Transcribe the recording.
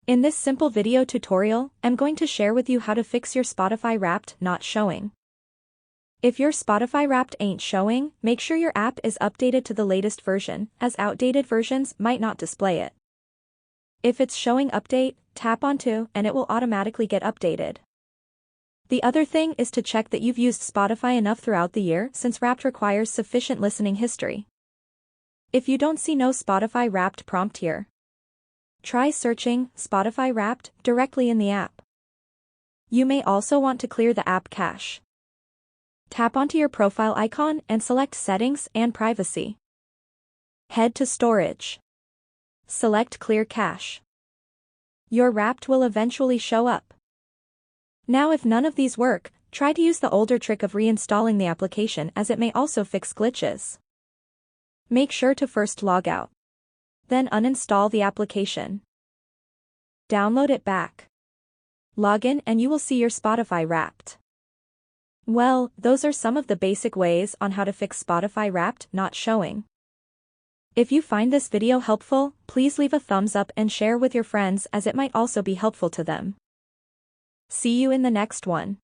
In this simple video tutorial, I'm going to share with you how to fix your Spotify Wrapped not showing. If your Spotify Wrapped ain't showing, make sure your app is updated to the latest version, as outdated versions might not display it. If it's showing update, tap onto and it will automatically get updated. The other thing is to check that you've used Spotify enough throughout the year since Wrapped requires sufficient listening history. If you don't see no Spotify Wrapped prompt here, try searching Spotify Wrapped directly in the app. You may also want to clear the app cache. Tap onto your profile icon and select Settings and Privacy. Head to Storage. Select Clear Cache. Your Wrapped will eventually show up. Now if none of these work, try to use the older trick of reinstalling the application as it may also fix glitches. Make sure to first log out. Then uninstall the application. Download it back. Log in and you will see your Spotify Wrapped. Well, those are some of the basic ways on how to fix Spotify Wrapped not showing. If you find this video helpful, please leave a thumbs up and share with your friends as it might also be helpful to them. See you in the next one.